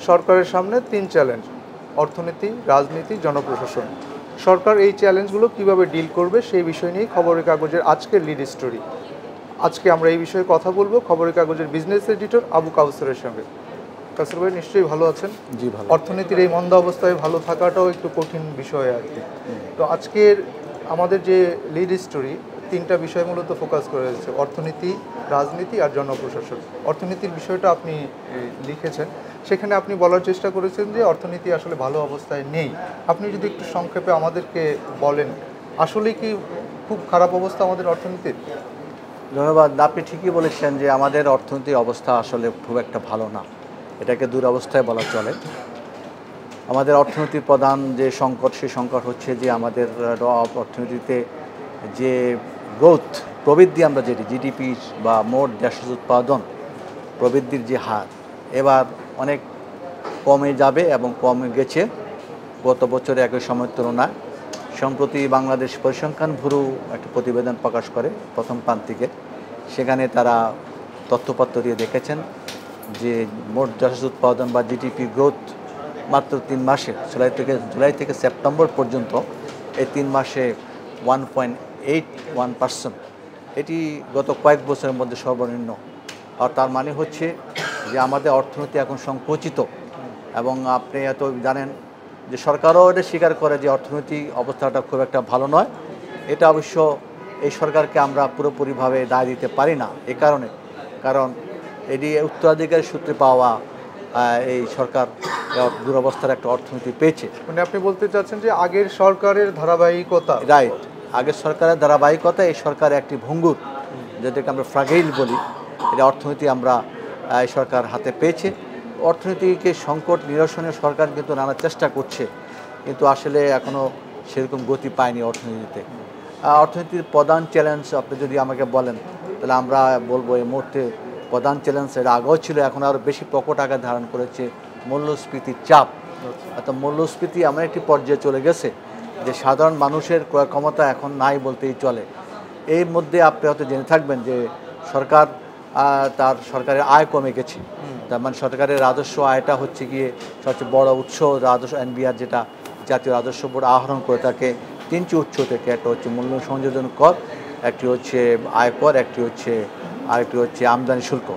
সরকারের সামনে 3 চ্যালেঞ্জ: অর্থনীতি, রাজনীতি, জনপ্রশাসন। সরকার এই চ্যালেঞ্জগুলো কিভাবে ডিল করবে সেই বিষয় নিয়ে খবরের কাগজের আজকের লিড স্টোরি। আজকে আমরা এই বিষয়ে কথা বলবো খবরের কাগজের বিজনেস এডিটর আবু কাউসারের সঙ্গে। কাউসার ভাই নিশ্চয়ই ভালো আছেন? জি ভালো। অর্থনীতির এই মন্দা অবস্থায় ভালো থাকাটাও একটু কঠিন বিষয় আর কি। তো আজকের আমাদের যে লিড স্টোরি 3টা বিষয় মূলত ফোকাস করে রয়েছে: অর্থনীতি, রাজনীতি আর জনপ্রশাসন। অর্থনীতির বিষয়টা আপনি লিখেছেন, সেখানে আপনি বলার চেষ্টা করেছেন যে অর্থনীতি আসলে ভালো অবস্থায় নেই। আপনি যদি একটু সংক্ষেপে আমাদেরকে বলেন, আসলে কি খুব খারাপ অবস্থা আমাদের অর্থনীতির? ধন্যবাদ। আপনি ঠিকই বলেছেন যে আমাদের অর্থনৈতিক অবস্থা আসলে খুব একটা ভালো না, এটাকে দুরবস্থায় বলা চলে। আমাদের অর্থনীতির প্রধান যে সংকট, সেই সংকট হচ্ছে যে আমাদের অর্থনীতিতে যে গ্রোথ প্রবৃদ্ধি, আমরা যেটি জিডিপি বা মোট দেশজ উৎপাদন প্রবৃদ্ধির যে হার এবার অনেক কমে যাবে এবং কমে গেছে গত বছরে একই সময়ের তুলনায়। সম্প্রতি বাংলাদেশ পরিসংখ্যান ব্যুরো একটা প্রতিবেদন প্রকাশ করে প্রথম প্রান্তিকে, সেখানে তারা তথ্যপত্র দিয়ে দেখেছেন যে মোট দেশজ উৎপাদন বা জিডিপি গ্রোথ মাত্র 3 মাসে জুলাই থেকে সেপ্টেম্বর পর্যন্ত এই 3 মাসে 1.81%। এটি গত কয়েক বছরের মধ্যে সর্বনিম্ন। আর তার মানে হচ্ছে যে আমাদের অর্থনীতি এখন সংকুচিত। এবং আপনি এত জানেন যে সরকারও এটা স্বীকার করে যে অর্থনৈতিক অবস্থাটা খুব একটা ভালো নয়। এটা অবশ্য এই সরকারকে আমরা পুরোপুরিভাবে দায় দিতে পারি না, কারণ এটি উত্তরাধিকারের সূত্রে পাওয়া এই সরকার দুরবস্থার একটা অর্থনীতি পেয়েছে। মানে আপনি বলতে চাচ্ছেন যে আগের সরকারের ধারাবাহিকতা? রাইট, আগের সরকারের ধারাবাহিকতা এই সরকারের একটি ভঙ্গুর, যেটাকে আমরা ফ্রাগেইল বলি, এটা অর্থনীতি আমরা এই সরকার হাতে পেয়েছে। অর্থনীতিকে সংকট নিরসনে সরকার কিন্তু নানা চেষ্টা করছে, কিন্তু আসলে এখনও সেরকম গতি পায়নি অর্থনীতিতে। অর্থনীতির প্রধান চ্যালেঞ্জ আপনি যদি আমাকে বলেন, তাহলে আমরা বলবো এই মুহূর্তে প্রধান চ্যালেঞ্জ, এটা আগেও ছিল, এখন আরও বেশি প্রকট আকার ধারণ করেছে, মূল্যস্ফীতির চাপ। অর্থাৎ মূল্যস্ফীতি এমন একটি পর্যায়ে চলে গেছে যে সাধারণ মানুষের ক্রয় ক্ষমতা এখন নাই বলতেই চলে। এর মধ্যে আপনি হয়তো জেনে থাকবেন যে সরকার তার সরকারের আয় কমে গেছে। তার মানে সরকারের রাজস্ব আয়টা হচ্ছে গিয়ে সবচেয়ে বড় উৎস রাজস্ব, এনবিআর যেটা জাতীয় রাজস্ব বোর্ড আহরণ করে থাকে 3টি উৎস থেকে। একটা হচ্ছে মূল্য সংযোজন কর, একটি হচ্ছে আয়কর, আরেকটি হচ্ছে আমদানি শুল্ক।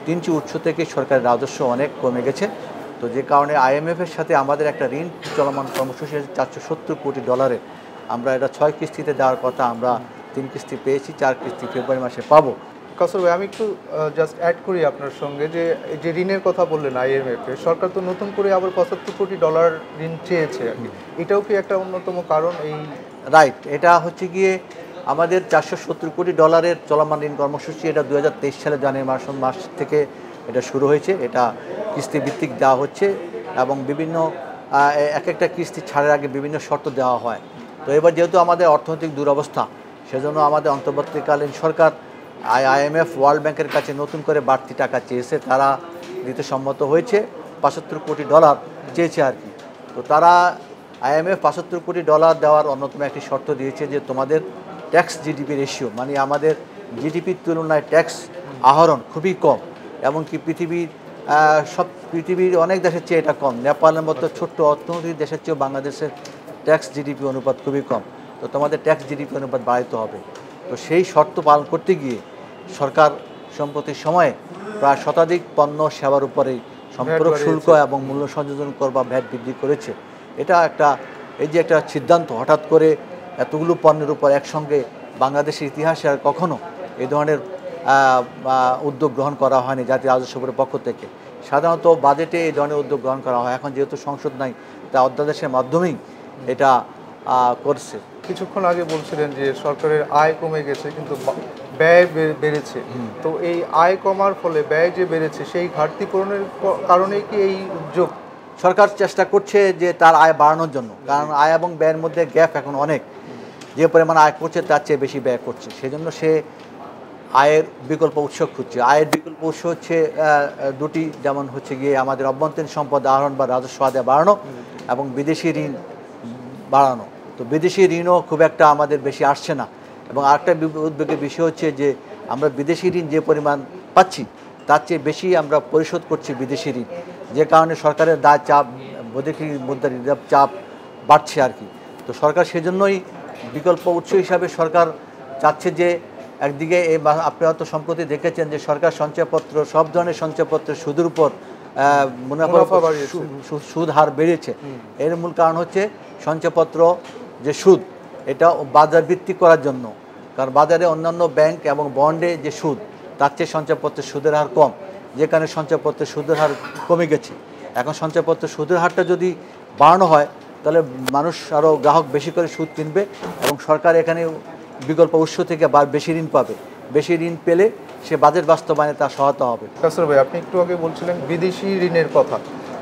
3টি উৎস থেকে সরকারের রাজস্ব অনেক কমে গেছে। তো যে কারণে আইএমএফের সাথে আমাদের একটা ঋণ চলমান কর্মসূচি আছে $470 কোটি। আমরা এটা 6 কিস্তিতে দেওয়ার কথা, আমরা 3 কিস্তি পেয়েছি, 4 কিস্তি ফেব্রুয়ারি মাসে পাবো। কাউসার ভাই, আমি একটু জাস্ট অ্যাড করি আপনার সঙ্গে যে ঋণের কথা বললেন IMF এর, সরকার তো নতুন করে আবার $75 কোটি ঋণ চেয়েছে আর কি। এটাও কি একটা অন্যতম কারণ? এই রাইট, এটা হচ্ছে গিয়ে আমাদের $470 কোটি চলমান ঋণ কর্মসূচি। এটা 2023 সালে জানুয়ারি মাস থেকে এটা শুরু হয়েছে। এটা কিস্তি ভিত্তিক দেওয়া হচ্ছে এবং বিভিন্ন এক একটা কিস্তি ছাড়ের আগে বিভিন্ন শর্ত দেওয়া হয়। তো এবার যেহেতু আমাদের অর্থনৈতিক দুরবস্থা, সেজন্য আমাদের অন্তর্বর্তীকালীন সরকার IMF ওয়ার্ল্ড ব্যাংকের কাছে নতুন করে বাড়তি টাকা চেয়েছে। তারা দিতে সম্মত হয়েছে, $75 কোটি চেয়েছে আর কি। তো তারা IMF $75 কোটি দেওয়ার অন্যতম একটি শর্ত দিয়েছে যে তোমাদের ট্যাক্স জিডিপি রেশিও, মানে আমাদের জিডিপির তুলনায় ট্যাক্স আহরণ খুবই কম, এমনকি পৃথিবীর অনেক দেশের চেয়ে এটা কম। নেপালের মতো ছোট্ট অর্থনৈতিক দেশের চেয়েও বাংলাদেশের ট্যাক্স জিডিপি অনুপাত খুবই কম। তো তোমাদের ট্যাক্স জিডিপি অনুপাত বাড়াইতে হবে। তো সেই শর্ত পালন করতে গিয়ে সরকার সম্প্রতি সময়ে প্রায় শতাধিক পণ্য সেবার উপরে সম্পূরক শুল্ক এবং মূল্য সংযোজন কর বা ভ্যাট বৃদ্ধি করেছে। এটা এই যে একটা সিদ্ধান্ত, হঠাৎ করে এতগুলো পণ্যের উপর একসঙ্গে বাংলাদেশের ইতিহাসে আর কখনো এই ধরনের উদ্যোগ গ্রহণ করা হয়নি জাতীয় রাজস্ব বোর্ডের পক্ষ থেকে। সাধারণত বাজেটে এই ধরনের উদ্যোগ গ্রহণ করা হয়, এখন যেহেতু সংসদ নাই, তা অধ্যাদেশের মাধ্যমেই এটা করছে। কিছুক্ষণ আগে বলছিলেন যে সরকারের আয় কমে গেছে কিন্তু ব্যয় বেড়েছে। তো এই আয় কমার ফলে ব্যয় যে বেড়েছে, সেই ঘাটতি পূরণের কারণেই কি এই উদ্যোগ? সরকার চেষ্টা করছে যে তার আয় বাড়ানোর জন্য, কারণ আয় এবং ব্যয়ের মধ্যে গ্যাপ এখন অনেক। যে পরিমাণ আয় করছে তার চেয়ে বেশি ব্যয় করছে, সেজন্য সে আয়ের বিকল্প উৎস খুঁজছে। আয়ের বিকল্প উৎস হচ্ছে দুটি, যেমন হচ্ছে গিয়ে আমাদের অভ্যন্তরীণ সম্পদ আহরণ বা রাজস্ব আদায় বাড়ানো এবং বিদেশি ঋণ বাড়ানো। তো বিদেশি ঋণও খুব একটা আমাদের বেশি আসছে না। এবং আরেকটা উদ্বেগের বিষয় হচ্ছে যে আমরা বিদেশি ঋণ যে পরিমাণ পাচ্ছি তার চেয়ে বেশি আমরা পরিশোধ করছি বিদেশি ঋণ। যে কারণে সরকারের দায় চাপ, বৈদেশিক মুদ্রার রিজার্ভ চাপ বাড়ছে আর কি। তো সরকার সেজন্যই বিকল্প উৎস হিসাবে সরকার চাচ্ছে যে একদিকে আপনি হয়তো সম্প্রতি দেখেছেন যে সরকার সঞ্চয়পত্র, সব ধরনের সঞ্চয়পত্রের সুদের উপর মুনাফা সুদ হার বেড়েছে। এর মূল কারণ হচ্ছে সঞ্চয়পত্র যে সুদ, এটা বাজার ভিত্তিক করার জন্য। কারণ বাজারে অন্যান্য ব্যাংক এবং বন্ডে যে সুদ, তার চেয়ে সঞ্চয়পত্রের সুদের হার কম, যে কারণে সঞ্চয়পত্রের সুদের হার কমে গেছে। এখন সঞ্চয়পত্রের সুদের হারটা যদি বাড়ানো হয় তাহলে মানুষ আরও গ্রাহক বেশি করে সুদ কিনবে এবং সরকার এখানে বিকল্প উৎস থেকে বেশি ঋণ পাবে। বেশি ঋণ পেলে সে বাজেট বাস্তবায়নে তার সহায়তা হবে। কাসর ভাই, আপনি একটু আগে বলছিলেন বিদেশি ঋণের কথা।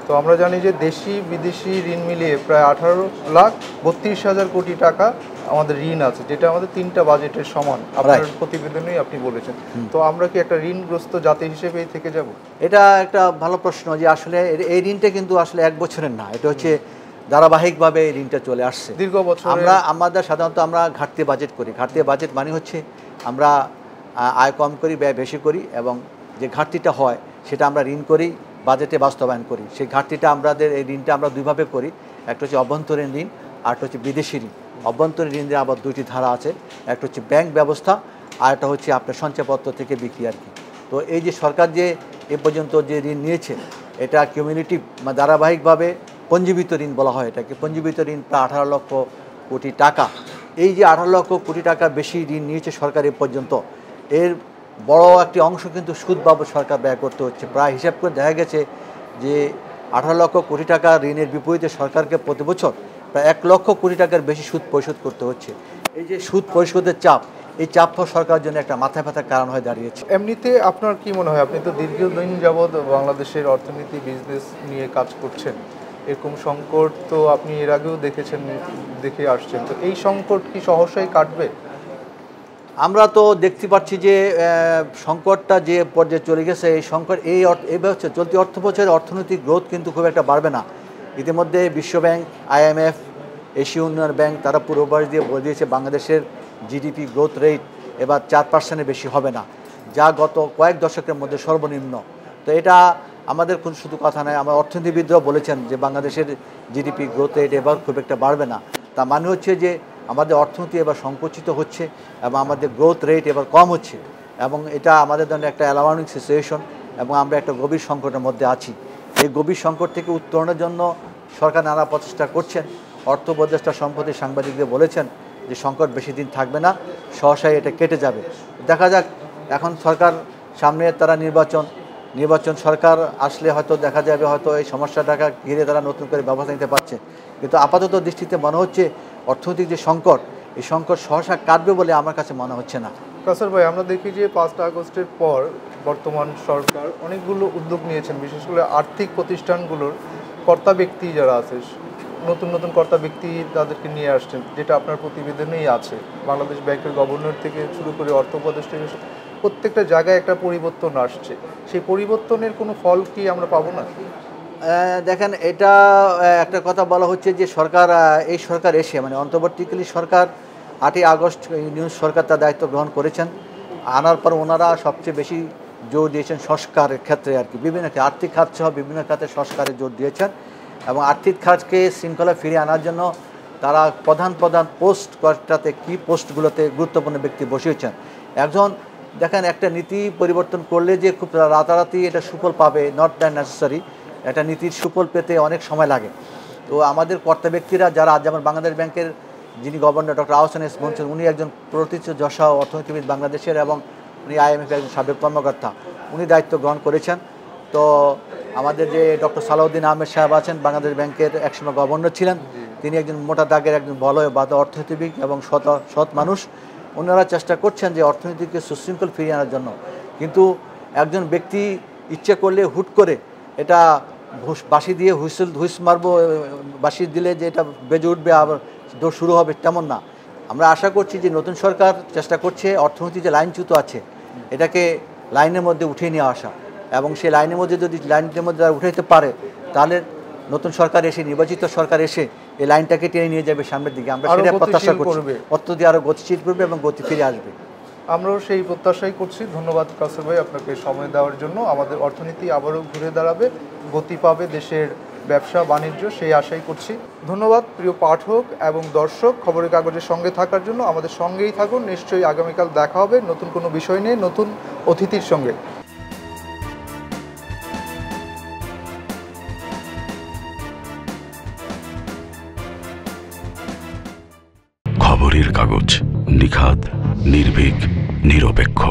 তো আমরা জানি যে দেশি বিদেশি ঋণ মিলিয়ে প্রায় 18,32,000 কোটি টাকা আমাদের ঋণ আছে, যেটা আমাদের 3টা বাজেটের সমান। আপনার প্রতিবেদনেই আপনি বলেছেন। তো আমরা কি একটা ঋণগ্রস্ত জাতি হিসেবেই থেকে যাব? এটা একটা ভালো প্রশ্ন যে আসলে এই ঋণটা কিন্তু আসলে 1 বছরের না, এটা হচ্ছে ধারাবাহিকভাবে এই ঋণটা চলে আসছে দীর্ঘ বছর। আমাদের সাধারণত আমরা ঘাটতি বাজেট করি। ঘাটতি বাজেট মানে হচ্ছে আমরা আয় কম করি, ব্যয় বেশি করি, এবং যে ঘাটতিটা হয় সেটা আমরা ঋণ করি, বাজেটে বাস্তবায়ন করি। সেই ঘাটতিটা আমাদের এই ঋণটা আমরা দুইভাবে করি, একটা হচ্ছে অভ্যন্তরীণ ঋণ, আর একটা হচ্ছে বিদেশি ঋণ। অভ্যন্তরীণ ঋণের আবার 2টি ধারা আছে, একটা হচ্ছে ব্যাংক ব্যবস্থা, আর একটা হচ্ছে আপনার সঞ্চয়পত্র থেকে বিক্রি আর কি। তো এই যে সরকার যে এ পর্যন্ত যে ঋণ নিয়েছে, এটা কিউমুলেটিভ ধারাবাহিকভাবে পঞ্জীবিত ঋণ বলা হয় এটাকে। পঞ্জীবিত ঋণ প্রায় 18 লক্ষ কোটি টাকা। এই যে 18 লক্ষ কোটি টাকা বেশি ঋণ নিয়েছে সরকার এ পর্যন্ত, এর বড় একটি অংশ কিন্তু সুদ বাবদ সরকার ব্যয় করতে হচ্ছে। প্রায় হিসাব করে দেখা গেছে যে 18 লক্ষ কোটি টাকা ঋণের বিপরীতে সরকারকে প্রতি বছর প্রায় 1 লক্ষ কোটি টাকার বেশি সুদ পরিশোধ করতে হচ্ছে। এই যে সুদ পরিশোধের চাপ, এই চাপ সরকারের জন্য একটা মাথা ব্যথার কারণ হয়ে দাঁড়িয়েছে। এমনিতে আপনার কি মনে হয়, আপনি তো দীর্ঘদিন যাবৎ বাংলাদেশের অর্থনীতি, বিজনেস নিয়ে কাজ করছেন, এরকম সংকট তো আপনি এর আগেও দেখে আসছেন। তো এই সংকট কি সহসাই কাটবে? আমরা তো দেখতে পাচ্ছি যে সংকটটা যে পর্যায়ে চলে গেছে, এই সংকট এইভাবে হচ্ছে চলতি অর্থ বছরের অর্থনৈতিক গ্রোথ কিন্তু খুব একটা বাড়বে না। ইতিমধ্যে বিশ্বব্যাংক, IMF, এশীয় উন্নয়ন ব্যাংক তারা পূর্বাভাস দিয়ে বলে দিয়েছে বাংলাদেশের জিডিপি গ্রোথ রেট এবার 4%-এর বেশি হবে না, যা গত কয়েক দশকের মধ্যে সর্বনিম্ন। তো এটা আমাদের কোনো শুধু কথা নয়, আমার অর্থনীতিবিদরাও বলেছেন যে বাংলাদেশের জিডিপি গ্রোথ রেট এবার খুব একটা বাড়বে না। তা মানে হচ্ছে যে আমাদের অর্থনীতি এবার সংকুচিত হচ্ছে এবং আমাদের গ্রোথ রেট এবার কম হচ্ছে, এবং এটা আমাদের জন্য একটা অ্যালার্মিং সিচুয়েশন, এবং আমরা একটা গভীর সংকটের মধ্যে আছি। এই গভীর সংকট থেকে উত্তরণের জন্য সরকার নানা প্রচেষ্টা করছেন। অর্থ উপদেষ্টা সম্প্রতি সাংবাদিকদের বলেছেন যে সংকট বেশি দিন থাকবে না, সহসাই এটা কেটে যাবে। দেখা যাক, এখন সরকার সামনে তারা নির্বাচন সরকার আসলে হয়তো দেখা যাবে হয়তো এই সমস্যাটাকে ঘিরে তারা নতুন করে ব্যবস্থা নিতে পারছে। কিন্তু আপাতত দৃষ্টিতে মনে হচ্ছে অর্থনৈতিক যে সংকট, এই সংকট সহসা কাটবে বলে আমার কাছে মনে হচ্ছে না। কাসর ভাই, আমরা দেখি যে 5 আগস্টের পর বর্তমান সরকার অনেকগুলো উদ্যোগ নিয়েছেন, বিশেষ করে আর্থিক প্রতিষ্ঠানগুলোর কর্তা ব্যক্তি যারা আছে, নতুন নতুন কর্তা ব্যক্তি তাদেরকে নিয়ে আসছেন, যেটা আপনার প্রতিবেদনেই আছে। বাংলাদেশ ব্যাংকের গভর্নর থেকে শুরু করে অর্থ উপদেষ্টা, প্রত্যেকটা জায়গায় একটা পরিবর্তন আসছে। সেই পরিবর্তনের কোনো ফল কি আমরা পাবো না? দেখেন, এটা একটা কথা বলা হচ্ছে যে এই সরকার এসে মানে অন্তর্বর্তীকালী সরকার 8ই আগস্ট নিউজ সরকার তার দায়িত্ব গ্রহণ করেছেন। আনার পর ওনারা সবচেয়ে বেশি জোর দিয়েছেন সংস্কারের ক্ষেত্রে আর কি। বিভিন্ন আর্থিক খাত সহ বিভিন্ন খাতে সংস্কারে জোর দিয়েছেন, এবং আর্থিক খাতকে শৃঙ্খলা ফিরিয়ে আনার জন্য তারা প্রধান পোস্ট কয়টাতে কি পোস্টগুলোতে গুরুত্বপূর্ণ ব্যক্তি বসিয়েছেন। একজন দেখেন, একটা নীতি পরিবর্তন করলে যে খুব রাতারাতি এটা সুফল পাবে, নট দ্যাট নেসেসারি। একটা নীতির সুফল পেতে অনেক সময় লাগে। তো আমাদের কর্তা ব্যক্তিরা যারা, যেমন বাংলাদেশ ব্যাংকের যিনি গভর্নর ডক্টর আহসান এস বলছেন, উনি একজন প্রতিষ্ঠাযশা অর্থনীতিবিদ বাংলাদেশের, এবং উনি IMF একজন সাবেক কর্মকর্তা, উনি দায়িত্ব গ্রহণ করেছেন। তো আমাদের যে ডক্টর সালাউদ্দিন আহমেদ সাহেব আছেন, বাংলাদেশ ব্যাংকের একসময় গভর্নর ছিলেন, তিনি একজন মোটা দাগের একজন বলয়বাদ অর্থনীতিবিদ এবং সৎ মানুষ। ওনারা চেষ্টা করছেন যে অর্থনীতিকে সুশৃঙ্খল ফিরিয়ে আনার জন্য। কিন্তু একজন ব্যক্তি ইচ্ছে করলে হুট করে এটা বাঁশি দিয়ে হুইস মারবো, বাঁশি দিলে যে এটা বেজে উঠবে আবার দৌড় শুরু হবে, তেমন না। আমরা আশা করছি যে নতুন সরকার চেষ্টা করছে অর্থনীতি যে লাইনচ্যুত আছে এটাকে লাইনের মধ্যে উঠিয়ে নিয়ে আসা, এবং সেই লাইনের মধ্যে যদি লাইনের মধ্যে উঠাইতে পারে তাহলে নতুন সরকার এসে, নির্বাচিত সরকার এসে এই লাইনটাকে টেনে নিয়ে যাবে সামনের দিকে। আমরা সেটা প্রত্যাশা করছি। অর্থনীতি আরও গতিশীল করবে এবং গতি ফিরে আসবে। আমরাও সেই প্রত্যাশাই করছি। ধন্যবাদ কাসর ভাই আপনাকে সময় দেওয়ার জন্য। আমাদের অর্থনীতি আবারও ঘুরে দাঁড়াবে, গতি পাবে দেশের ব্যবসা বাণিজ্য, সেই আশাই করছি। ধন্যবাদ প্রিয় পাঠক এবং দর্শক, খবরের কাগজের সঙ্গে থাকার জন্য। আমাদের সঙ্গেই থাকুন, নিশ্চয়ই আগামীকাল দেখা হবে নতুন কোনো বিষয় নিয়ে, নতুন অতিথির সঙ্গে। খবরের কাগজ, নিখাদ, নির্ভীক, নিরপেক্ষ।